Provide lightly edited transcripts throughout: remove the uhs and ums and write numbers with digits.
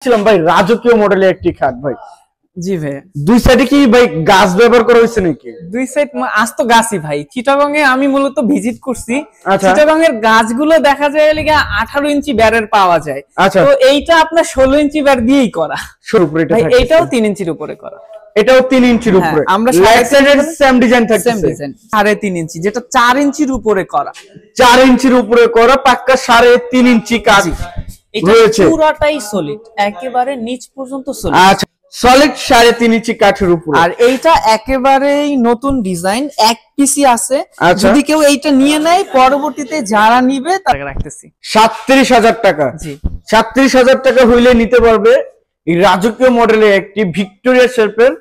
ছিলাম ভাই রাজকীয় মডেলের একটি খাট ভাই। জি ভাই, দুই সাইডে কি ভাই গাছ ব্যবহার করা হয়েছে নাকি? দুই সাইড আজ তো গাছই ভাই। চিটাগং এ আমি মূলত ভিজিট করছি। আচ্ছা। চিটাগং এর গাছগুলো দেখা যায় লাগা 18 ইঞ্চি ব্যারের পাওয়া যায়। আচ্ছা। তো এইটা আপনার 16 ইঞ্চি ব্যার দিয়েই করা। শুরু করে এটা ভাই থাকছে। এটাও 3 ইঞ্চির উপরে করা। এটাও 3 ইঞ্চির উপরে। আমরা লেগ সাইডের সেম ডিজাইন থাকছে। 3.5 ইঞ্চি, যেটা 4 ইঞ্চির উপরে করা। 4 ইঞ্চির উপরে করা পাক্কা 3.5 ইঞ্চি কাজ এটা রয়েছে। পুরাটাই সলিড, একেবারে নিচ পর্যন্ত সলিড। আচ্ছা, সলিড 3.5 ইঞ্চি কাঠের উপরে। আর এইটা একেবারেই নতুন ডিজাইন, এক পিসি আছে। আচ্ছা। যদি কেউ এইটা নিয়ে নেয়, পরবর্তীতে যারা নিবে তারা রাখতেছি 37,000 টাকা। জি, 37,000 টাকা হইলে নিতে পারবে এই রাজকীয় মডেলের একটি ভিক্টোরিয়া শেপের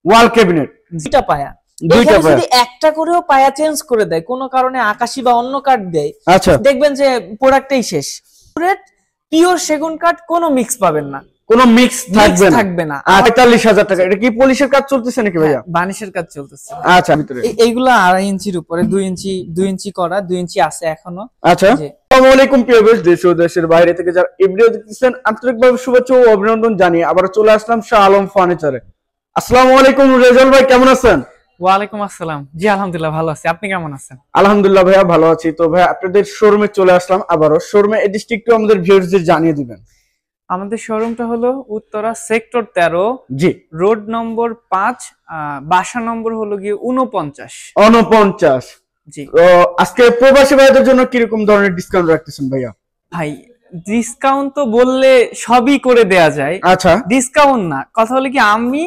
ওয়াল ক্যাবিনেট। দুইটা পায়া, দুইটা পায়া। যদি একটা করেও পায়া চেঞ্জ করে দেয়, কোনো কারণে আকাশি বা অন্য কাঠ দেয়, আচ্ছা, দেখবেন যে প্রোডাক্টটাই শেষ। পিওর সেগুন কাঠ, কোনো মিক্স পাবেন না, কোনো মিক্স থাকবে না। 48,000 টাকা। এটা কি পলিশের কাজ চলতেছে নাকি ভাইয়া? বানিশের কাজ চলতেছে। আচ্ছা, ভিতরে এইগুলো 2.5 ইঞ্চির উপরে, 2 ইঞ্চি করা, 2 ইঞ্চি আছে এখনো। আচ্ছা। আসসালামু আলাইকুম প্রিয় ভিউয়ার্স, দেশ ও দেশের বাইরে থেকে যারা এই ভিডিও দেখতেছেন আন্তরিকভাবে শুভেচ্ছা ও অভিনন্দন জানিয়ে আবার চলে আসলাম শাহ আলম ফার্নিচারে। আসসালামু আলাইকুম রেজাল ভাই, কেমন আছেন? ওয়ালাইকুম আসসালাম। জি আলহামদুলিল্লাহ ভালো আছি, আপনি কেমন আছেন? আলহামদুলিল্লাহ ভাইয়া ভালো আছি। তো ভাই আপনাদের শোরুমে চলে আসলাম আবারও। শোরুমে এড্রেসটি একটু আমাদের ভিউয়ার্সদের জানিয়ে দিবেন। আমাদের শোরুমটা হলো উত্তরা সেক্টর 13, জি, রোড নম্বর 5, বাসা নম্বর হলো গিয়ে 49। জি। তো আজকে প্রবাসী ভাইদের জন্য কিরকম ধরনের ডিসকাউন্ট রাখতেছেন ভাইয়া? ভাই ডিসকাউন্ট তো বললে সবই করে দেয়া যায়। আচ্ছা, ডিসকাউন্ট না, কথা হলো কি আমি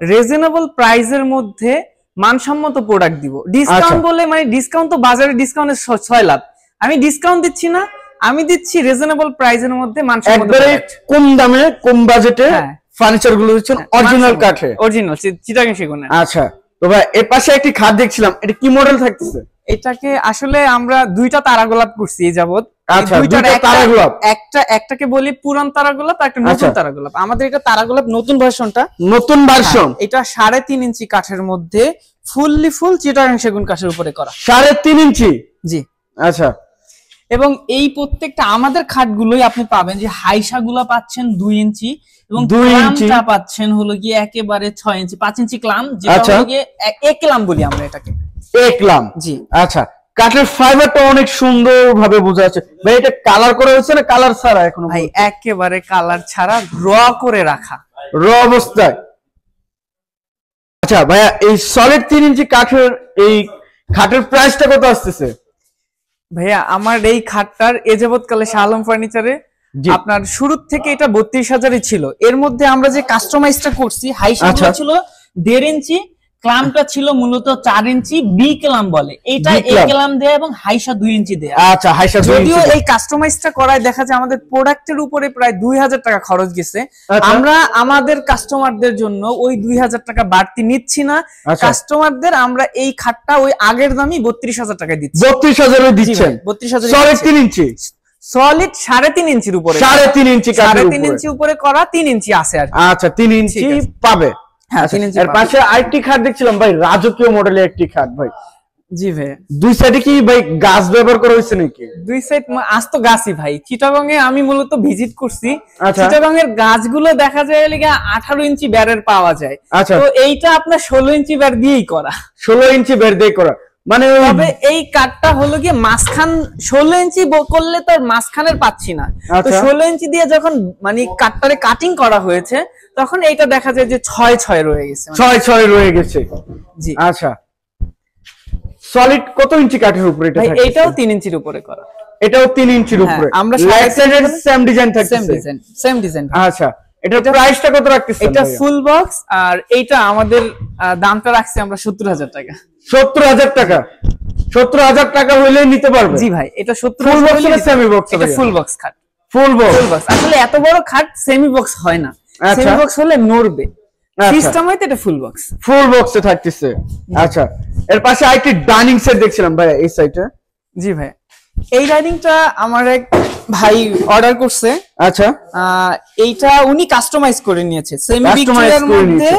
রিজনেবল প্রাইসের মধ্যে মানসম্মত প্রোডাক্ট দিব। ডিসকাউন্ট বলে মানে ডিসকাউন্ট তো বাজারে ডিসকাউন্টের 6 লাভ। আমি ডিসকাউন্ট দিচ্ছি না, আমি দিচ্ছি রিজনেবল প্রাইসের মধ্যে মানসম্মত প্রোডাক্ট। কম দামে কম বাজেটে ফার্নিচার গুলো দিচ্ছেন অরিজিনাল কাঠে, অরিজিনাল চিটাগাং সেগুনের। আচ্ছা। তো ভাই এর পাশে একটি খাট দেখছিলাম, এটা কি মডেল থাকতেছে? এটাকে আসলে আমরা দুইটা তারা গোলাপ করছি এই যাবত। আচ্ছা, দুইটা তারা গোলাপ। একটাকে বলি পুরান তারা গোলাপ, একটা নতুন তারা গোলাপ। আমাদের এটা তারা গোলাপ নতুন ভার্সনটা। নতুন ভার্সন। এটা 3.5 ইঞ্চি কাঠের মধ্যে ফুল চিটাগাং সেগুন কাঠের উপরে করা। 3.5 ইঞ্চি? জি। আচ্ছা। এবং এই প্রত্যেকটা আমাদের খাটগুলোই আপনি পাবেন যে হাইসা গুলা পাচ্ছেন 2 ইঞ্চি এবং ক্লামটা পাচ্ছেন হলো গিয়ে একেবারে 6 ইঞ্চি, 5 ইঞ্চি ক্লাম, যেটা হলো গিয়ে এক ক্লাম বলি আমরা এটাকে। এক ক্লাম। জি। আচ্ছা, কাঠের ফাইবারটা অনেক সুন্দর ভাবে বোঝা যাচ্ছে। ভাই এটা কালার করা হয়েছে না কালার ছাড়া এখনো? ভাই একেবারে কালার ছাড়া, র করে রাখা, র অবস্থায়। আচ্ছা ভাইয়া, এই সলিড 3 ইঞ্চি কাঠের এই খাটের প্রাইসটা কত আসতেছে? ভাইয়া আমার এই খাটটার এ যাবৎকালে শাহ আলম ফার্নিচারে আপনার শুরু থেকে এটা 32,000-ই ছিল। এর মধ্যে আমরা যে কাস্টমাইজটা করছি, হাইসা ছিল 1.5 ইঞ্চি, ক্লামটা ছিল মূলত 4 ইঞ্চি, বি ক্লাম বলে এটা, এ ক্লাম দেয়া এবং হাইসা 2 ইঞ্চি দেয়া। আচ্ছা, হাইসা 2 ইঞ্চি। যদিও এই কাস্টমাইজটা করায় দেখা যায় আমাদের প্রোডাক্টের উপরে প্রায় 2,000 টাকা খরচ গেছে। আমরা আমাদের কাস্টমারদের জন্য ওই 2,000 টাকা বাড়তি নিচ্ছি না। কাস্টমারদের আমরা এই খাটটা ওই আগের দামই 32,000 টাকায় দিচ্ছি। 32,000 এ দিচ্ছেন? 32,000। সলিড 3 ইঞ্চি? সলিড 3.5 ইঞ্চির উপরে। 3.5 ইঞ্চি কাঠের উপরে। 3.5 ইঞ্চি উপরে করা, 3 ইঞ্চি আছে আর কি। আচ্ছা, 3 ইঞ্চি পাবে। হ্যাঁ, 3 ইঞ্চি। এর পাশে আরেকটি খাট দেখছিলাম ভাই, রাজকীয় মডেলের একটি খাট ভাই। জি ভাই। দুই সাইডে কি ভাই গাছ ব্যবহার করা হয়েছে নাকি? দুই সাইড আজ তো গাছই ভাই। চিটাগং এ আমি মূলত ভিজিট করছি। চিটাগং এর গাছগুলো দেখা যায় লাগা 18 ইঞ্চি ব্যারের পাওয়া যায়। তো এইটা আপনার 16 ইঞ্চি ব্যার দিয়েই করা। 16 ইঞ্চি ব্যার দিয়ে করা মানে? তবে এই কাঠটা হলো গিয়ে মাঝখান 16 ইঞ্চি করলে তো মাঝখানের পাচ্ছি না। তো 16 ইঞ্চি দিয়ে যখন মানে কাঠটারে কাটিং করা হয়েছে, তখন এইটা দেখা যায় যে 6 রয়ে গেছে। 6 রয়ে গেছে। জি। আচ্ছা, সলিড কত ইঞ্চি কাঠের উপরে এটা থাকে? এটাও 3 ইঞ্চির উপরে করা। এটাও 3 ইঞ্চির উপরে। আমরা লেগ সাইডের সেম ডিজাইন থাকছে? Same design. আচ্ছা, এটার প্রাইসটা কত রাখতেছেন? এটা ফুল বক্স, আর এইটা আমাদের দামটা রাখছি আমরা 70,000 টাকা। 70,000 টাকা? 70,000 টাকা হইলে নিতে পারবে? জি ভাই, এটা 70,000। ফুল বক্স না সেমি বক্স? এটা ফুল বক্স খাট। Full box. আসলে এত বড় খাট সেমি বক্স হয় না। সেমি বক্স হলে নড়বে, সিস্টেম হইতে এটা ফুল বক্স। ফুল বক্সে থাকতেছে। আচ্ছা, এর পাশে আরেকটি ডাইনিং সেট দেখছিলাম ভাই এই সাইডে। জি ভাই, এই ডাইনিংটা আমার এক ভাই অর্ডার করছে। আচ্ছা, এইটা উনি কাস্টমাইজ করে নিয়েছে। সেমি ভিক্টোরিয়ার মধ্যে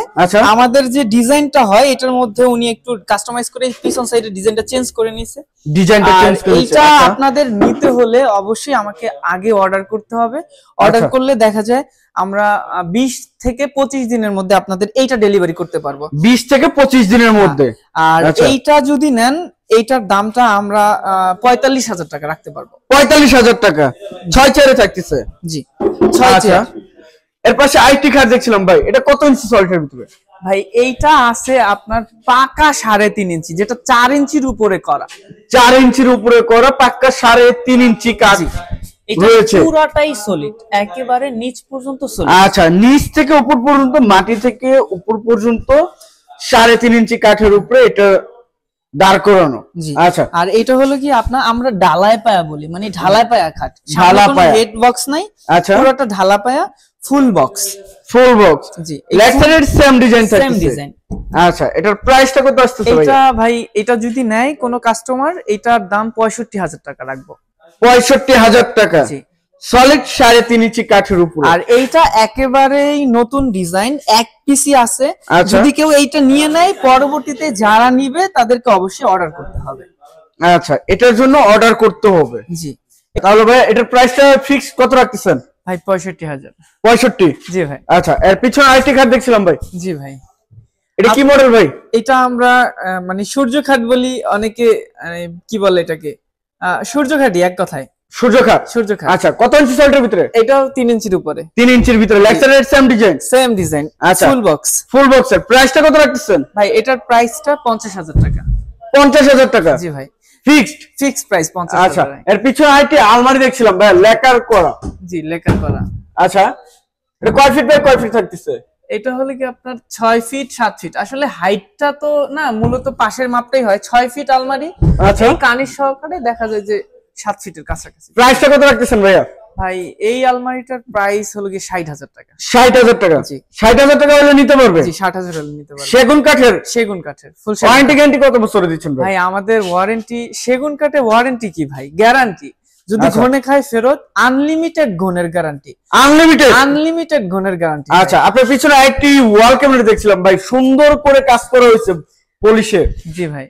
আমাদের যে ডিজাইনটা হয় এটার মধ্যে উনি একটু কাস্টমাইজ করে পিছন সাইডের ডিজাইনটা চেঞ্জ করে নিয়েছে। ডিজাইনটা চেঞ্জ করেছে। এইটা আপনাদের নিতে হলে অবশ্যই আমাকে আগে অর্ডার করতে হবে। অর্ডার করলে দেখা যায় আমরা 20 থেকে 25 দিনের মধ্যে আপনাদের এইটা ডেলিভারি করতে পারবো। 20 থেকে 25 দিনের মধ্যে। আর এইটা যদি নেন এইটার দামটা আমরা 45,000 টাকা রাখতে পারবো। 45,000 টাকা 6/4 থাকতেছে। জি 6/4। এর পাশে আইটি কার্ড দেখছিলাম ভাই, এটা কত ইঞ্চি সলিডের ভিতরে? ভাই এইটা আছে আপনার পাকা 3.5 ইঞ্চি, যেটা 4 ইঞ্চির উপরে করা। 4 ইঞ্চির উপরে করা পাক্কা 3.5 ইঞ্চি কাজ রয়েছে। পুরাটাই সলিড, একেবারে নিচ পর্যন্ত সলিড। আচ্ছা, নিচ থেকে উপর পর্যন্ত, মাটি থেকে উপর পর্যন্ত 3.5 ইঞ্চি কাঠের উপরে এটা দাঁড় করানো। আচ্ছা, আর এটা হলো কি আপনার আমরা ঢালাই পায়া বলি, মানে ঢালাই পায়া খাট, ঢালা পায়া, হেড বক্স নাই। আচ্ছা, পুরোটা ঢালা পায়া ফুল বক্স। জি, লেফট সাইডের সেম ডিজাইন থাকছে। আচ্ছা, এটার প্রাইসটা কত আসছে ভাই? এটা ভাই এটা যদি নেয় কোন কাস্টমার, এটার দাম 65,000 টাকা রাখবো। 65,000 টাকা সলিড 3.5 ইঞ্চি কাঠের উপর। আর এইটা একেবারেই নতুন ডিজাইন, এক পিসি আছে। যদি কেউ এইটা নিয়ে নেয়, পরবর্তীতে যারা নিবে তাদেরকে অবশ্যই অর্ডার করতে হবে। আচ্ছা, এটার জন্য অর্ডার করতে হবে। জি, তাহলে ভাই এটার প্রাইসটা ফিক্স কত রাখতেছেন? ভাই 65,000। 65? জি ভাই। আচ্ছা, এর পিছনে আইটি কার্ড দেখছিলাম ভাই। জি ভাই। এটা কি মডেল ভাই? এটা আমরা মানে সূর্য খাট বলি, অনেকে কি বলে এটাকে, সূর্য খাটই এক কথায়। সূর্য খাট। আচ্ছা, কত ইঞ্চি সলিডের ভিতরে? এটাও 3 ইঞ্চির উপরে। 3 ইঞ্চির ভিতরে লেফট সাইডের সেম ডিজাইন। আচ্ছা, ফুল বক্সের প্রাইসটা কত রাখতেছেন? ভাই এটার প্রাইসটা 50,000 টাকা। 50,000 টাকা? জি ভাই, ফিক্সড প্রাইস 50,000। আচ্ছা, এর পিছনে আইটি আলমারি দেখছিলাম ভাই, লেকার করা। জি, লেকার করা। আচ্ছা, এটা কয় ফিট বাই কয় ফিট থাকতেছে? এটা হলো কি আপনার 6 ফিট 7 ফিট। আসলে হাইটটা তো না, মূলত পাশের মাপটাই হয়। 6 ফিট আলমারি। আচ্ছা, এই কানির সহকারে দেখা যায় যে 7 ফিটের কাছাকাছি। প্রাইসটা কত রাখতেছেন ভাইয়া? ভাই এই আলমারিটার প্রাইস হলো কি 60,000 টাকা। 60,000 টাকা? জি, 60,000 টাকা হলে নিতে পারবে? জি, 60,000 হলে নিতে পারবে। সেগুন কাঠের ফুল ওয়ারেন্টি গ্যারান্টি কত বছরের দিচ্ছেন ভাই? ভাই আমাদের ওয়ারেন্টি, সেগুন কাঠে ওয়ারেন্টি কি ভাই, গ্যারান্টি। যদি ঘনে খায় ফেরত, আনলিমিটেড ঘনের গ্যারান্টি। আনলিমিটেড ঘনের গ্যারান্টি। আচ্ছা, আপনার পিছনে আইটি ওয়াল ক্যাবিনেট দেখছিলাম ভাই, সুন্দর করে কাজ করা হয়েছে পলিশে। জি ভাই।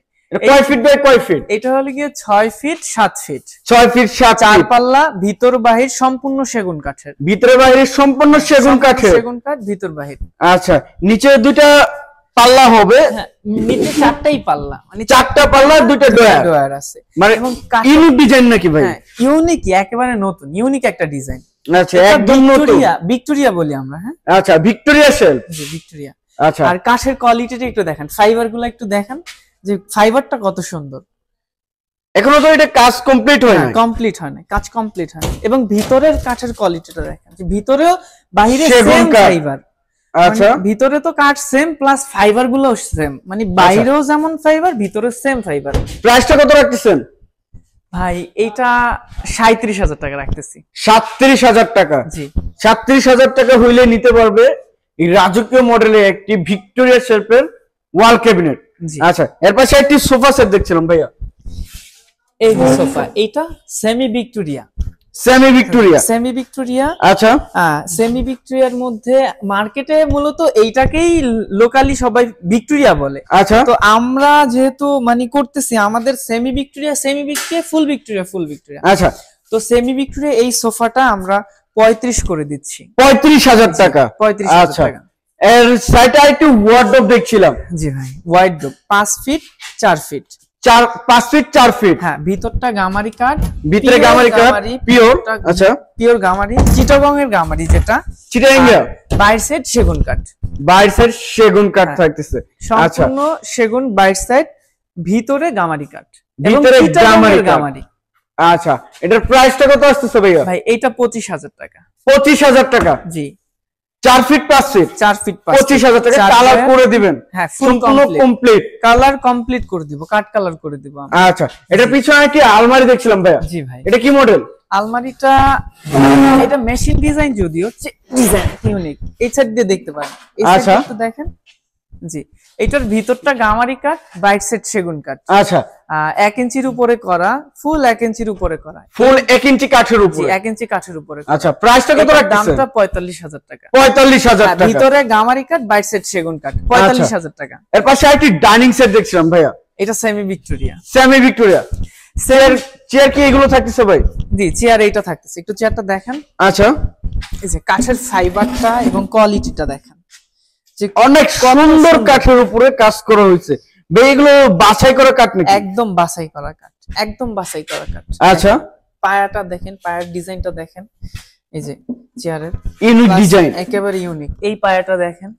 কয় ফিট বাই কয় ফিট? এটা হলো গিয়ে 6 ফিট 7 ফিট। 6 ফিট 7 চার পাল্লা, ভিতর বাহির সম্পূর্ণ সেগুন কাঠের। ভিতরে বাহির সম্পূর্ণ সেগুন কাঠের। সেগুন কাঠ ভিতর বাহির। আচ্ছা, নিচে দুইটা পাল্লা হবে? হ্যাঁ, নিচে 4টাই পাল্লা, মানে 4টা পাল্লা, 2টা ডয়ার আছে। মানে ইউনিক ডিজাইন নাকি ভাই? হ্যাঁ, ইউনিক, একেবারে নতুন, ইউনিক একটা ডিজাইন। আচ্ছা, একদম নতুন। ভিক্টোরিয়া বলি আমরা। হ্যাঁ, আচ্ছা, ভিক্টোরিয়া শেল। জি, ভিক্টোরিয়া। আচ্ছা, আর কাঠের কোয়ালিটিটা একটু দেখেন, ফাইবার গুলো একটু দেখেন যে ফাইবারটা কত সুন্দর। এখনো তো এটা কাজ কমপ্লিট হয় না। কমপ্লিট হয় না, কাজ কমপ্লিট হয় না। এবং ভিতরের কাঠের কোয়ালিটিটা দেখেন, যে ভিতরেও বাইরে সেম ফাইবার। আচ্ছা, ভিতরে তো কাঠ সেম, প্লাস ফাইবার গুলো সেম, মানে বাইরেও যেমন ফাইবার, ভিতরে সেম ফাইবার। প্রাইসটা কত রাখতেছেন ভাই? এইটা 37,000 টাকা রাখতেছি। 37,000 টাকা? জি, 37,000 টাকা হইলে নিতে পারবে এই রাজকীয় মডেলের একটি ভিক্টোরিয়া শেলফের ওয়াল ক্যাবিনেট। আচ্ছা, এর পাশে একটি সোফা সেট দেখছিলাম ভাইয়া। এই সোফা, এটা সেমি ভিক্টোরিয়া। Semi Victoria. আচ্ছা, সেমি ভিক্টোরিয়ার মধ্যে মার্কেটে মূলত এইটাকেই লোকালি সবাই ভিক্টোরিয়া বলে। আচ্ছা, তো আমরা যেহেতু মানে করতেছি আমাদের সেমি ভিক্টোরিয়া, ফুল ভিক্টোরিয়া। আচ্ছা, তো সেমি ভিক্টোরিয়া এই সোফাটা আমরা 35 করে দিচ্ছি। 35,000 টাকা? 35,000 টাকা। এর সাইডে একটু ওয়ার্ডরোব দেখছিলাম। জি ভাই, wardrobe 5 feet 4 feet. 5 feet 4 feet. হ্যাঁ, ভিতরটা গামারি কাঠ, ভিতরে গামারি কাঠ পিওর। আচ্ছা, পিওর গামারি, চিটাগং এর গামারি, যেটা চিটাগং। বাইর সাইড সেগুন কাঠ। বাইর সাইড সেগুন কাঠ থাকতেছে। সম্পূর্ণ সেগুন বাইর সাইড, ভিতরে গামারি কাঠ, ভিতরে গামারি। আচ্ছা, এটার প্রাইসটা কত আসছে ভাইয়া? ভাই এটা 25,000 টাকা। 25,000 টাকা? জি, 4 ফিট 5 ফিট। 4 ফিট 25,000 টাকা। কালার করে দিবেন? হ্যাঁ, সম্পূর্ণ কমপ্লিট কালার কমপ্লিট করে দিব, কাট কালার করে দিব। আচ্ছা, এটা পিছনে একটি আলমারি দেখছিলাম ভাইয়া। জি ভাই। এটা কি মডেল? আলমারিটা এটা মেশিন ডিজাইন, যদিও ডিজাইন ইউনিক। এই সাইড দিয়ে দেখতে পারেন, এই সাইডটা দেখেন। জি, এটার ভিতরটা গামারি কাঠ, বাইট সেট সেগুন কাঠ। আচ্ছা, 1 ইঞ্চির উপরে করা, ফুল 1 ইঞ্চির উপরে করা। ফুল 1 ইঞ্চি কাঠের উপরে? 1 ইঞ্চি কাঠের উপরে। আচ্ছা, প্রাইসটা কত রাখছেন? দামটা 45,000 টাকা। 45,000 টাকা? ভিতরে গামারি কাঠ, বাইট সেট সেগুন কাঠ, 45,000 টাকা। এর পাশে একটি ডাইনিং সেট দেখছিলাম ভাইয়া। এটা সেমি ভিক্টোরিয়া। চেয়ার কি এগুলো থাকতেছে ভাই? জি, চেয়ার এইটা থাকতেছে। একটু চেয়ারটা দেখেন। আচ্ছা, এই যে কাঠের ফাইবারটা এবং কোয়ালিটিটা দেখেন, যে অনেক সুন্দর কাঠের উপরে কাজ করা হয়েছে। ভাই এগুলো বাছাই করা কাঠ নাকি? একদম বাছাই করা কাঠ, একদম বাছাই করা কাঠ। আচ্ছা, পায়াটা দেখেন, পায়ার ডিজাইনটা দেখেন, এই যে চেয়ারের ইউনিক ডিজাইন, একেবারে ইউনিক। এই পায়াটা দেখেন,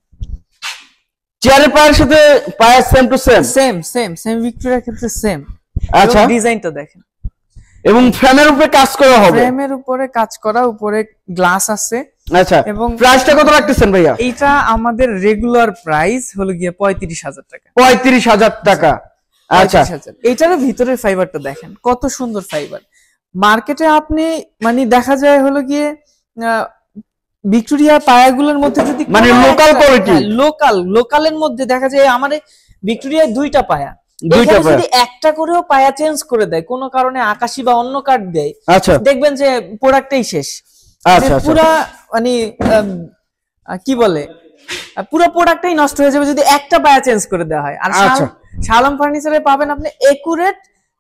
চেয়ারের পায়ের সাথে পায়া same to same, same same same ভিক্টোরিয়ার ক্ষেত্রে সেম। আচ্ছা, ডিজাইনটা দেখেন এবং ফ্রেমের উপরে কাজ করা হবে, ফ্রেমের উপরে কাজ করা, উপরে গ্লাস আছে। আচ্ছা, এবং প্রাইসটা কত রাখতেছেন ভাইয়া? এইটা আমাদের রেগুলার প্রাইস হলো গিয়ে 35,000 টাকা। 35,000 টাকা। আচ্ছা, এইটার ভিতরের ফাইবারটা দেখেন কত সুন্দর ফাইবার। মার্কেটে আপনি মানে দেখা যায় হলো গিয়ে ভিক্টোরিয়া পায়াগুলোর মধ্যে যদি মানে লোকাল কোয়ালিটি, লোকালের মধ্যে দেখা যায় আমাদের ভিক্টোরিয়ায় দুইটা পায়া, যদি একটা করেও পায়া চেঞ্জ করে দেয় কোনো কারণে, আকাশি বা অন্য কাঠ দেয়, আচ্ছা, দেখবেন যে প্রোডাক্টটাই শেষ। আচ্ছা, পুরা মানে কি বলে, পুরো প্রোডাক্টটাই নষ্ট হয়ে যাবে যদি একটা পায়া চেঞ্জ করে দেওয়া হয়। আর শালম ফার্নিচারে পাবেন আপনি একুরেট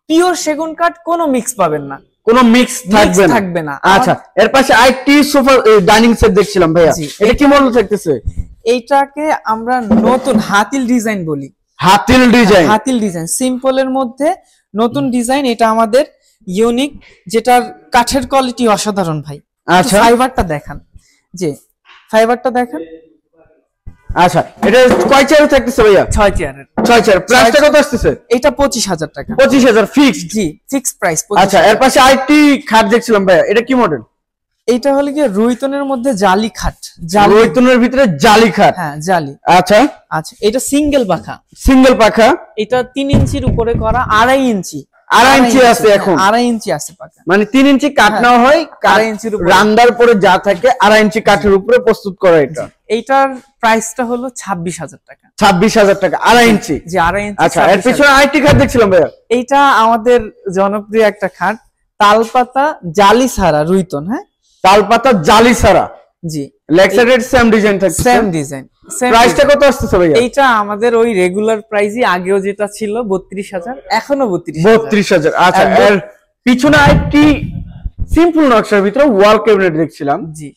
পিওর সেগুন কাঠ, কোনো মিক্স পাবেন না, কোনো মিক্স থাকবে না। আচ্ছা, এর পাশে আইটি সোফা ডাইনিং সেট দেখছিলাম ভাইয়া, এটা কি মডেল থাকতেছে? এইটাকে আমরা নতুন হাতিল ডিজাইন বলি। হাতিল ডিজাইন, হাতিল ডিজাইন সিম্পলের মধ্যে নতুন ডিজাইন। এটা আমাদের ইউনিক, যেটার কাঠের কোয়ালিটি অসাধারণ ভাই। আচ্ছা, ফাইবারটা দেখান, যে ফাইবারটা দেখেন। আচ্ছা, এটা কয় চেয়ার থাকতেছে ভাইয়া? 6 চেয়ারের। 6 চেয়ার। প্রাইসটা কত আসছে? এটা 25,000 টাকা। 25,000 ফিক্সড? জি, ফিক্স প্রাইস। আচ্ছা, এর পাশে আইটি খাট দেখছিলাম ভাইয়া, এটা কি মডেল? এটা হলো কি রুইতনের মধ্যে জালি খাট। রুইতনের ভিতরে জালি খাট? হ্যাঁ, জালি। আচ্ছা আচ্ছা, এটা সিঙ্গেল পাখা। সিঙ্গেল পাখা, এটা 3 ইঞ্চির উপরে করা, 2.5 ইঞ্চি। 2.5 ইঞ্চি আছে এখন? 2.5 ইঞ্চি আছে পাখা, মানে 3 ইঞ্চি কাঠ নেওয়া হয়, 2.5 ইঞ্চির উপরে রান্দার পরে যা থাকে 2.5 ইঞ্চি কাঠের উপরে প্রস্তুত করা। এটা এইটার প্রাইসটা হলো 26,000 টাকা। 26,000 টাকা 2.5 ইঞ্চি? জি, 2.5 ইঞ্চি। আচ্ছা, এর পিছনে আইটি খাট দেখছিলাম ভাইয়া, এইটা আমাদের জনপ্রিয় একটা খাট, তালপাতা জালি ছাড়া রুইতন। হ্যাঁ, তালপাতা জালি ছাড়া। জি, লেগ সাইডের সেম ডিজাইন থাকছে? Same design. প্রাইসটা কত আসছে ভাইয়া? এইটা আমাদের ওই রেগুলার প্রাইসই, আগেও যেটা ছিল 32,000, এখনো 32,000। আচ্ছা, এর পিছনে আইটি সিম্পল নকশার ভিতরে ওয়াল ক্যাবিনেট দেখছিলাম। জি,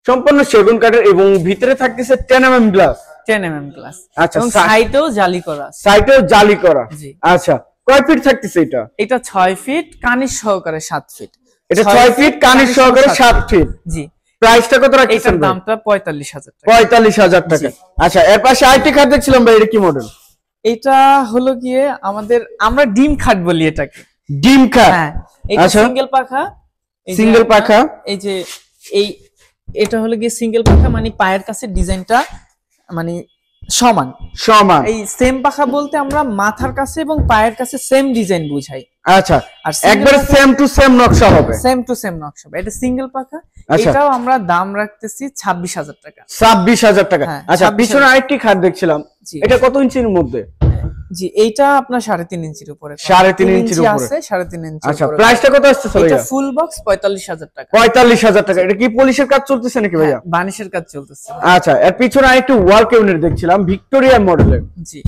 সম্পূর্ণ সেগুন কাঠের এবং ভিতরে থাকতেছে 10 mm গ্লাস। 10 mm glass. আচ্ছা, এবং সাইডেও জালি করা। সাইডেও জালি করা। জি। আচ্ছা, কয় ফিট থাকতেছে এটা? এটা 6 ফিট কানিশ সহকারে 7 ফিট। এটা 6 ফিট কানিশ সহকারে 7 ফিট। জি। প্রাইসটা কত রাখছেন? এটার দামটা 45,000 টাকা। 45,000 টাকা। আচ্ছা, এর পাশে আইটি খাট দেখছিলাম ভাই, এটা কি মডেল? এটা হলো গিয়ে আমাদের, আমরা ডিম খাট বলি এটাকে। ডিম খাট? হ্যাঁ, এটা সিঙ্গেল পাখা। সিঙ্গেল পাখা, এই যে এটা হলো গিয়ে সিঙ্গেল পাখা, মানে পায়ের কাছে ডিজাইনটা মানে সমান। এই সেম পাখা বলতে আমরা মাথার কাছে এবং পায়ের কাছে সেম ডিজাইন বুঝাই। আচ্ছা, আর একবারে সেম টু সেম নকশা হবে? সেম টু সেম নকশা হবে। এটা সিঙ্গেল পাখা। এটাও আমরা দাম রাখতেছি 26,000 টাকা। 26,000 টাকা। আচ্ছা, পিছনে আরেকটি খাট দেখছিলাম, এটা কত ইঞ্চির মধ্যে? জি, এইটা আপনার 3.5 ইঞ্চির উপরে। 3.5 ইঞ্চির উপরে আছে, 3.5 ইঞ্চি। আচ্ছা, প্রাইসটা কত আসছে ভাইয়া? এটা ফুল বক্স 45,000 টাকা। 45,000 টাকা। এটা কি পলিশের কাজ চলতেছে নাকি ভাইয়া? বানিশের কাজ চলতেছে। আচ্ছা, এর পিছনে আরেকটু ওয়াল ক্যাবিনেট দেখছিলাম ভিক্টোরিয়া মডেলের। জি,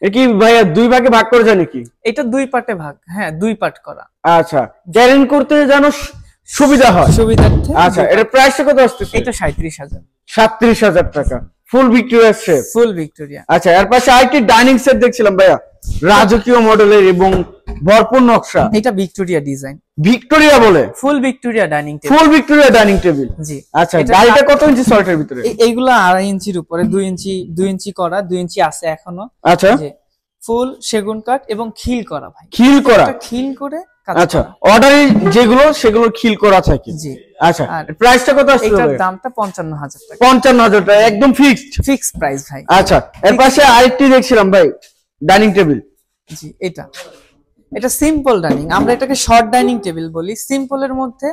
এটা কি ভাইয়া দুই ভাগে ভাগ করে যায় নাকি? এটা 2 পার্টে ভাগ। হ্যাঁ, 2 পার্ট করা। আচ্ছা, ক্যারিং করতে যেন সুবিধা হয়, সুবিধার্থে। আচ্ছা, এর প্রাইসটা কত আসছে? এটা 37,000। 37,000 টাকা। ফুল ভিক্টোরিয়া সেট? ফুল ভিক্টোরিয়া। আচ্ছা, এর পাশে আরেকটি ডাইনিং সেট দেখছিলাম ভাইয়া, রাজকীয় মডেলের এবং ভরপুর নকশা। এটা ভিক্টোরিয়া ডিজাইন। ভিক্টোরিয়া বলে? Full Victoria dining table. Full Victoria dining table. জি। আচ্ছা, গাড়িটা কত ইঞ্চি সল্টের ভিতরে? এইগুলো 2.5 ইঞ্চির উপরে, 2 ইঞ্চি করা, 2 ইঞ্চি আছে এখনো। আচ্ছা, ফুল সেগুন কাঠ এবং খিল করা ভাই। খিল করা? খিল করে। আচ্ছা, অর্ডারে যেগুলো সেগুলো খিল করা থাকে। জি। আচ্ছা, প্রাইসটা কত আসছে? এটার দামটা 55,000 টাকা। 55,000 টাকা, একদম ফিক্সড প্রাইস ভাই। আচ্ছা, এর পাশে আরেকটি দেখছিলাম ভাই, ডাইনিং টেবিল। জি, এটা সিম্পল ডাইনিং, আমরা এটাকে শর্ট ডাইনিং টেবিল বলি। সিম্পলের মধ্যে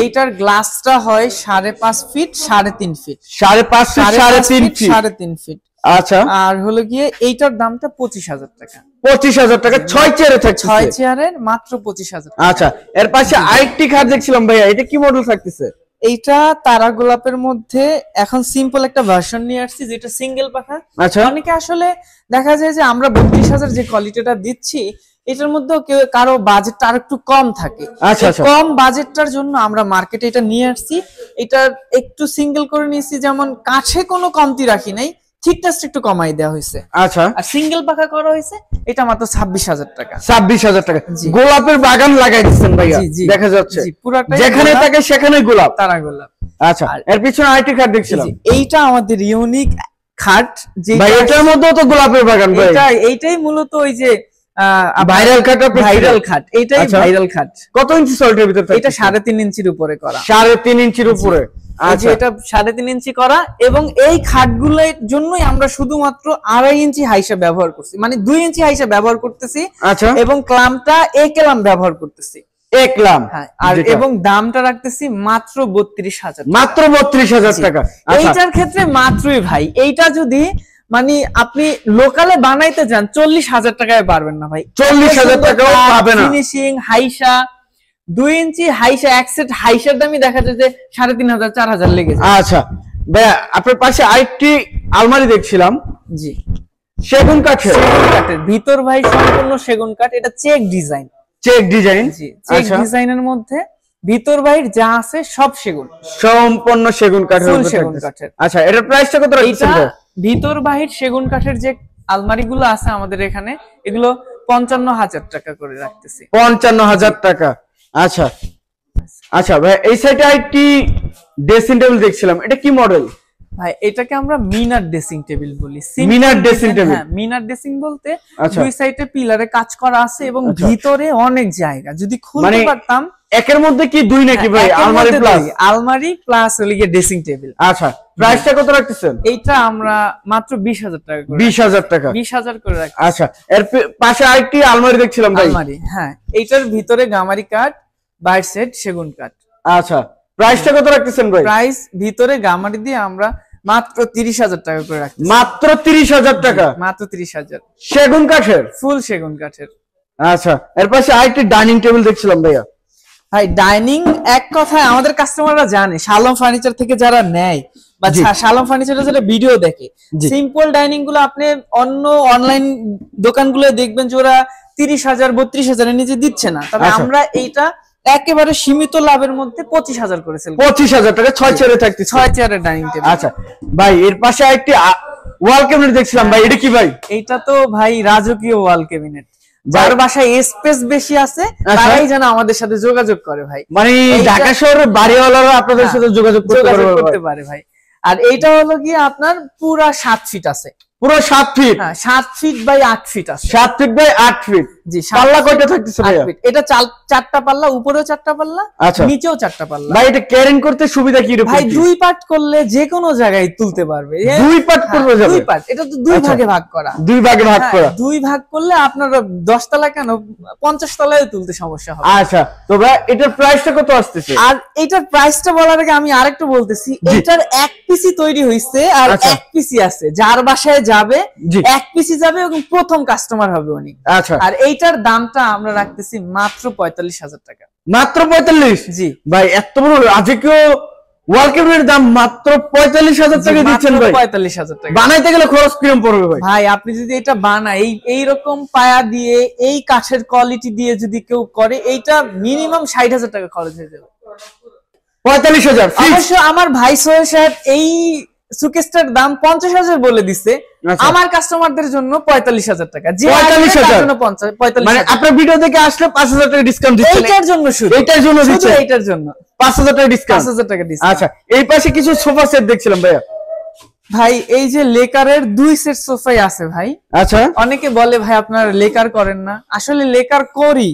এইটার গ্লাসটা হয় 5.5 ফিট, 3.5 ফিট। 5.5 fit, 3.5 fit. আচ্ছা, আর হলো গিয়ে এইটার দামটা 25,000 টাকা। 25,000 টাকা। 6 চেয়ারে থাকছে? 6 চেয়ারের মাত্র 25,000 টাকা। আচ্ছা, এর পাশে আরেকটি খাট দেখছিলাম ভাইয়া, এটা কি মডেল থাকতেছে? এইটা তারা গোলাপের মধ্যে এখন সিম্পল একটা ভার্সন নিয়ে আসছি, যেটা সিঙ্গেল পাখা। আচ্ছা, অনেকে আসলে দেখা যায় যে আমরা 32,000 যে কোয়ালিটিটা দিচ্ছি, এটার মধ্যে কারো বাজেটটা আর একটু কম থাকে, কম বাজেটটার জন্য আমরা মার্কেটে এটা নিয়ে আসছি। এটা একটু সিঙ্গেল করে নিয়েছি, যেমন কাছে কোনো কমতি রাখি নাই, থিকনেস একটু কমাই দেওয়া হয়েছে। আচ্ছা, আর সিঙ্গেল পাখা করা হয়েছে, এটা মাত্র 26,000 টাকা। 26,000 টাকা। গোলাপের বাগান লাগাই দিচ্ছেন ভাইয়া, দেখা যাচ্ছে যেখানে থাকে সেখানে গোলাপ, তারা গোলাপ। আচ্ছা, এর পিছনে আরেকটি খাট দেখছিলাম, এইটা আমাদের ইউনিক খাট, যে ভাই এটার মধ্যেও তো গোলাপের বাগান ভাই। এইটাই মূলত ওই যে ভাইরাল খাট, ভাইরাল খাট, এইটাই ভাইরাল খাট। কত ইঞ্চি সল্টের ভিতরে? এটা 3.5 ইঞ্চির উপরে করা। 3.5 ইঞ্চির উপরে, আচ্ছা, এটা 3.5 ইঞ্চি করা। এবং এই খাটগুলোর জন্যই আমরা শুধুমাত্র 2.5 ইঞ্চি হাইসা ব্যবহার করছি, মানে 2 ইঞ্চি হাইসা ব্যবহার করতেছি। আচ্ছা, এবং ক্লামটা একলাম ব্যবহার করতেছি, একলাম। আর এবং দামটা রাখতেছি মাত্র 32,000, মাত্র 32,000 টাকা। এইটার ক্ষেত্রে মাত্রই ভাই, এইটা যদি মানে আপনি লোকালে বানাইতে যান 40,000 টাকায় পারবেন না ভাই, 40,000 টাকাও পাবেন না। ফিনিশিং হাইসা 2 ইঞ্চি হাইসা, এক সেট হাইসার দামই দেখা যায় যে 3,500 4,000 লেগে যায়। আচ্ছা ভাই, আপনার পাশে আরেকটি আলমারি দেখছিলাম, জি, সেগুন কাঠের ভিতর ভাই সম্পূর্ণ সেগুন কাঠ। এটা চেক ডিজাইন, চেক ডিজাইন। জি, চেক ডিজাইনের মধ্যে ভিতর বাইরে যা আছে সব সেগুন, সম্পূর্ণ সেগুন কাঠের। আচ্ছা, এটার প্রাইসটা কত রাখছেন? ভিতর বাহির সেগুন কাঠের যে আলমারিগুলো আছে আমাদের এখানে, এগুলো 55,000 টাকা করে রাখতেছি। 55,000 টাকা। আচ্ছা আচ্ছা ভাই, এই সাইডে আরেকটি ড্রেসিং টেবিল দেখছিলাম, এটা কি মডেল ভাই? এটাকে আমরা মিনার ড্রেসিং টেবিল বলি। মিনার ড্রেসিং টেবিল? হ্যাঁ, মিনার ড্রেসিং বলতে দুই সাইডে পিলারে কাজ করা আছে এবং ভিতরে অনেক জায়গা। যদি খুলতে পারতাম। একের মধ্যে কি দুই নাকি ভাই? আলমারি প্লাস আলমারি প্লাস ওলিগে ড্রেসিং টেবিল। আচ্ছা, প্রাইসটা কত রাখতেছেন? এইটা আমরা মাত্র 20,000 টাকা করে। 20,000 টাকা? 20,000 করে রাখছি। আচ্ছা, এর পাশে আরেকটি আলমারি দেখছিলাম ভাই। আলমারি, হ্যাঁ, এইটার ভিতরে গামারি কাঠ, বাইর সেট সেগুন কাঠ। আচ্ছা, প্রাইসটা কত রাখতেছেন ভাই? প্রাইস ভিতরে গামারি দিয়ে আমরা মাত্র 30,000 টাকা করে রাখছি। মাত্র 30,000 টাকা? মাত্র 30,000। সেগুন কাঠের? ফুল সেগুন কাঠের। আচ্ছা, এর পাশে আরেকটি ডাইনিং টেবিল দেখছিলাম ভাইয়া। ভাই ডাইনিং এক কথায় আমাদের কাস্টমাররা জানে, শালম ফার্নিচার থেকে যারা নেয় বা শালম ফার্নিচারের যারা ভিডিও দেখে, সিম্পল ডাইনিং গুলো আপনি অন্য অনলাইন দোকানগুলো দেখবেন যে ওরা 30,000 32,000 এর নিচে দিচ্ছে না। তবে আমরা এইটা একেবারে সীমিত লাভের মধ্যে 25,000 করে সেল। 25,000 টাকা 6 চেয়ারে থাকতে, 6 চেয়ারের ডাইনিং টেবিল। আচ্ছা ভাই, এর পাশে আরেকটি ওয়াল ক্যাবিনেট দেখছিলাম ভাই, এটা কি ভাই? এইটা তো ভাই রাজকীয় ওয়াল ক্যাবিনেট। যার বাসায় স্পেস বেশি আছে তারাই যেন আমাদের সাথে যোগাযোগ করে ভাই, মানে ঢাকা শহরের বাড়িওয়ালারা আপনাদের সাথে যোগাযোগ করতে পারে ভাই। আর এইটা হলো কি আপনার পুরা 7 ফিট আছে, পুরো 7 ফিট? হ্যাঁ, 7 ফিট বাই 8 ফিট আছে। 7 ফিট বাই 8 ফিট। জি, পাল্লা কয়টা থাকতেছে ভাই? এটা 4টা পাল্লা, উপরেও 4টা পাল্লা, নিচেও 4টা পাল্লা। ভাই এটা ক্যারিং করতে সুবিধা কি রকম? ভাই 2 পার্ট করলে যে কোনো জায়গায় তুলতে পারবে। 2 পার্ট করবে যাবে? 2 পার্ট, এটা তো 2 ভাগে ভাগ করা। 2 ভাগে ভাগ করা? 2 ভাগ করলে আপনার 10 তলা কেন 50 তলায় তুলতে সমস্যা হবে। আচ্ছা, তো ভাই এটার প্রাইসটা কত আসতেছে? আর এটার প্রাইসটা বলার আগে আমি আরেকটু বলতেছি, এটার এক পিসি তৈরি হইছে আর এক পিসি আছে, যার বাসায় যাবে এক পিসি যাবে এবং প্রথম কাস্টমার হবে উনি। আচ্ছা, আর এইটার দামটা আমরা রাখতেছি মাত্র 45,000 টাকা। মাত্র 45? জি ভাই, এত বড় রাজকীয় ওয়াল ক্যাবিনেটের দাম মাত্র 45,000 টাকা দিচ্ছেন ভাই? 45,000 টাকা। বানাইতে গেলে খরচ কিরকম পড়বে ভাই? ভাই আপনি যদি এটা বানায় এইরকম পায়া দিয়ে, এই কাঠের কোয়ালিটি দিয়ে যদি কেউ করে, এইটা মিনিমাম 60,000 টাকা খরচ হয়ে যাবে। 45,000? অবশ্য আমার ভাই সোহেল সাহেব এই সুকেসটার দাম 50,000 বলে দিচ্ছে, আমার কাস্টমারদের জন্য 45,000 টাকা। যে 45,000 মানে আপনার ভিডিও দেখে আসলে 5,000 টাকা ডিসকাউন্ট দিচ্ছেন? এইটার জন্য শুধু, এইটার জন্য দিচ্ছেন? এইটার জন্য 5,000 টাকা ডিসকাউন্ট? 5,000 টাকা ডিসকাউন্ট। আচ্ছা, এই পাশে কিছু সোফা সেট দেখছিলাম ভাইয়া। ভাই এই যে লেকারের 2 সেট সোফাই আছে ভাই। আচ্ছা, অনেকে বলে ভাই আপনারা লেকার করেন না, আসলে লেকার করি।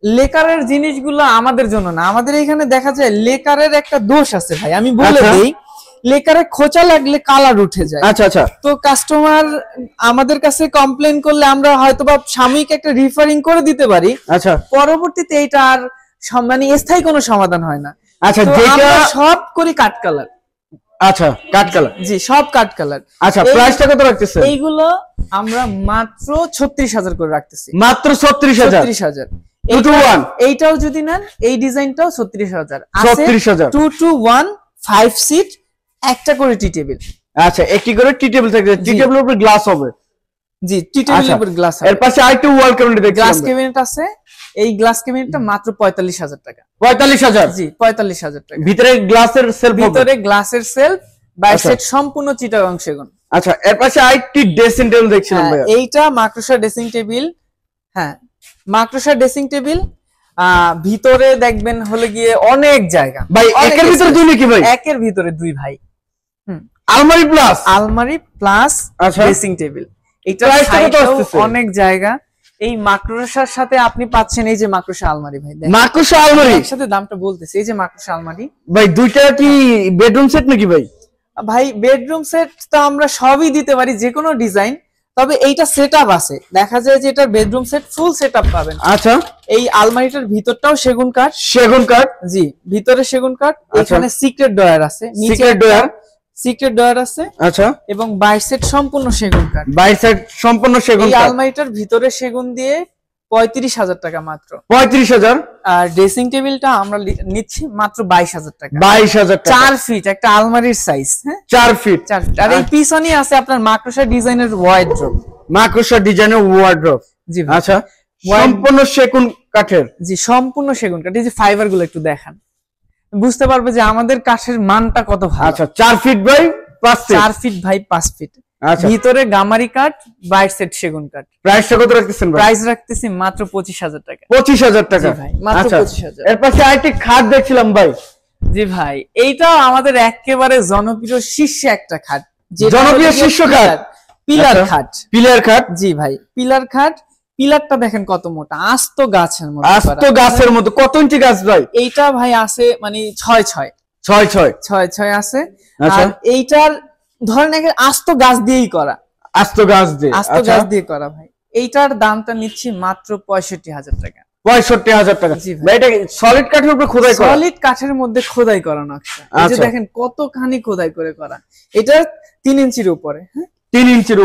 লেকারের জিনিসগুলো আমাদের জন্য না, আমাদের এখানে দেখা যায় লেকারের একটা দোষ আছে ভাই, আমি বলে দেই। লেকারে খোঁচা লাগলে কালার উঠে যায়। আচ্ছা আচ্ছা, তো কাস্টমার আমাদের কাছে কমপ্লেইন করলে আমরা হয়তোবা সাময়িক একটা রিফারিং করে দিতে পারি। আচ্ছা, পরবর্তীতে এটা আর মানে স্থায়ী কোনো সমাধান হয় না। আচ্ছা, যেটা সব করি কাট কালার। আচ্ছা, কাট কালার? জি, সব কাট কালার। আচ্ছা, প্রাইসটা কত রাখতেছে? এইগুলো আমরা মাত্র 36,000 করে রাখতেছি। মাত্র 36,000? 36,000। 2 to 1? এইটাও যদি নেন, এই ডিজাইনটাও 36,000 আছে। 36,000? 2 to 1 5 সিট, একটা করে টি টেবিল। আচ্ছা, একটি করে টি টেবিল থাকবে, টি টেবিলের উপরে গ্লাস হবে? জি টি টেবিলের উপর গ্লাস এর পাশে আরেকটা ওয়াল ক্যাবিনেট দেখছি, গ্লাস ক্যাবিনেট আছে। এই গ্লাস ক্যাবিনেটটা মাত্র 45,000 টাকা। 45,000? জি 45,000 টাকা। ভিতরে গ্লাসের সেলফ, ভিতরে গ্লাসের সেলফ, বাইরে সেট সম্পূর্ণ চিটাগাং সেগুন। আচ্ছা, এর পাশে আরেকটি ড্রেসিং টেবিল দেখছিলাম ভাই। এইটা মাকড়সা ড্রেসিং টেবিল। হ্যাঁ, মাকড়সা ড্রেসিং টেবিল। ভিতরে দেখবেন হলে গিয়ে অনেক জায়গা ভাই। একের ভিতরে দুই নাকি ভাই? একের ভিতরে দুই ভাই। আলমারি প্লাস ড্রেসিং টেবিল। এটা অনেক জায়গা। এই মাকড়সার সাথে আপনি পাচ্ছেন এই যে মাকড়সা আলমারি ভাই। মাকড়সা আলমারি একসাথে দামটা বলতেছি। এই যে মাকড়সা আলমারি ভাই, দুইটা কি বেডরুম সেট নাকি ভাই? ভাই বেডরুম সেট তো আমরা সবই দিতে পারি, যে কোনো ডিজাইন। তবে এইটা সেটআপ আছে, দেখা যায় যে এটার বেডরুম সেট ফুল সেটআপ পাবেন। আচ্ছা, এই আলমারিটার ভিতরটাও সেগুন কাঠ। সেগুন কাঠ? জি, ভিতরে সেগুন কাঠ। এখানে সিক্রেট ডয়ার আছে, সিক্রেট ডয়ার আছে। আচ্ছা, এবং বাইর সেট সম্পূর্ণ সেগুন কাঠ। বাইর সেট সম্পূর্ণ সেগুন কাঠ। এই আলমারিটার ভিতরে সেগুন দিয়ে 35,000 টাকা মাত্র। 35,000? আর ড্রেসিং টেবিলটা আমরা নিচ্ছি মাত্র 22,000 টাকা। 22,000 টাকা। 4 ফিট একটা আলমারির সাইজ। হ্যাঁ, 4 ফিট। আর এই পিছনে আছে আপনার মাকড়সা ডিজাইনের ওয়ার্ড্রোব। মাকড়সা ডিজাইনের ওয়ার্ড্রোব। জি। আচ্ছা, সম্পূর্ণ সেগুন কাঠের? জি, সম্পূর্ণ সেগুন কাঠ। এই যে ফাইবার গুলো একটু দেখান, বুঝতে পারবে যে আমাদের কাঠের মানটা কত ভালো। আচ্ছা, 4 feet by 5 feet. 4 feet by 5 feet. আচ্ছা, ভিতরে গামারি কাঠ, বাইর সেট সেগুন কাঠ। প্রাইসটা কত রাখতেছেন ভাই? প্রাইস রাখতেছি মাত্র 25,000 টাকা। 25,000 টাকা? জি ভাই, মাত্র 25,000। এর পাশে আরেকটি খাট দেখছিলাম ভাই। জি ভাই, এইটাও আমাদের একেবারে জনপ্রিয় শীর্ষে একটা খাট। জনপ্রিয় শীর্ষ খাট, পিলার খাট। পিলার খাট? জি ভাই, পিলার খাট। পিলারটা দেখেন কত মোটা, আস্ত গাছের মতো। আস্ত গাছের মতো? কত ইঞ্চি গাছ ভাই? এইটা ভাই আছে মানে 6 6 আছে। আচ্ছা, আর এইটার ধরেন আস্ত গাছ দিয়েই করা। আস্ত গাছ দিয়ে করা ভাই। এইটার দামটা নিচ্ছি মাত্র 65,000 টাকা। 65,000 টাকা? ভাই এটা সলিড কাঠের উপর খোদাই করা? সলিড কাঠের মধ্যে খোদাই করা নকশা। এই যে দেখেন কতখানি খোদাই করে করা। এটা 3 ইঞ্চির উপরে। হ্যাঁ, 3 ইঞ্চির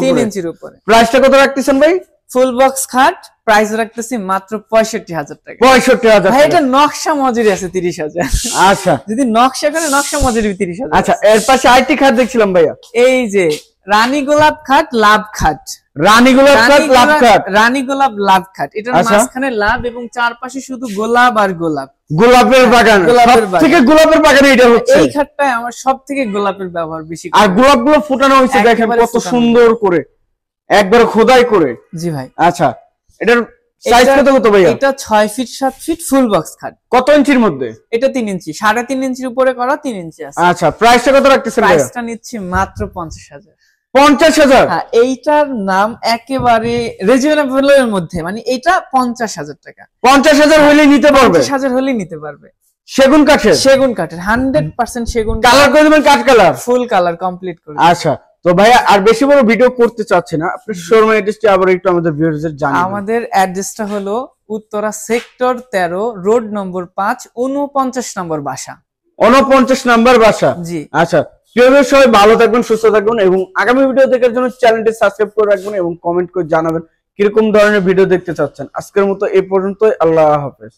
উপরে। প্রাইসটা কত রাখতেছেন ভাই? ফুল বক্স খাট প্রাইস রাখতেছি মাত্র 65,000 টাকা। 65,000? ভাই এটা নকশা মজুরি আছে 30,000। আচ্ছা, যদি নকশা করে নকশা মজুরি 30,000। আচ্ছা, এর পাশে আরেকটি খাট দেখছিলাম ভাইয়া। এই যে রানী গোলাপ খাট, লাভ খাট। রানী গোলাপ খাট, লাভ খাট। রানী গোলাপ লাভ খাট। এটার মাঝখানে লাভ এবং চারপাশে শুধু গোলাপ আর গোলাপ। গোলাপের বাগান। সবথেকে গোলাপের বাগান এটা হচ্ছে। এই খাটটায় আমার সবথেকে গোলাপের ব্যবহার বেশি। আর গোলাপগুলো ফুটানো হয়েছে দেখেন কত সুন্দর করে, একবার খোদাই করে। জি ভাই। আচ্ছা, এটার সাইজ কত ভাইয়া? এটা 6 ফিট 7 ফিট ফুল বক্স খাট। কত ইঞ্চির মধ্যে? এটা 3 ইঞ্চি, 3.5 ইঞ্চির উপরে করা, 3 ইঞ্চি আছে। আচ্ছা, প্রাইসটা কত রাখতেছেন ভাইয়া? প্রাইসটা নিচ্ছি মাত্র 50,000। 50,000? হ্যাঁ, এইটার নাম একেবারে রিজনেবল এর মধ্যে, মানে এটা 50,000 টাকা। 50,000 হলে নিতে পারবে? 50,000 হলে নিতে পারবে। সেগুন কাঠের? সেগুন কাঠের 100% সেগুন। কালার করে দেবেন? কাঠ কালার? ফুল কালার কমপ্লিট করে। আচ্ছা, তো ভাইয়া আর বেশি বড় ভিডিও করতে চাচ্ছি না, আপনি শোরুম অ্যাড্রেসটি আবার একটু আমাদের ভিউয়ারদের জানান। আমাদের অ্যাড্রেসটা হলো উত্তরা সেক্টর 13, রোড নম্বর 5, 49 নম্বর বাসা। 49 নম্বর বাসা? জি। আচ্ছা, প্রিয় দর্শক সবাই ভালো থাকবেন, সুস্থ থাকবেন এবং আগামী ভিডিও দেখার জন্য চ্যানেলটি সাবস্ক্রাইব করে রাখবেন এবং কমেন্ট করে জানাবেন কিরকম ধরনের ভিডিও দেখতে চাচ্ছেন। আজকের মতো এই পর্যন্তই, আল্লাহ হাফেজ।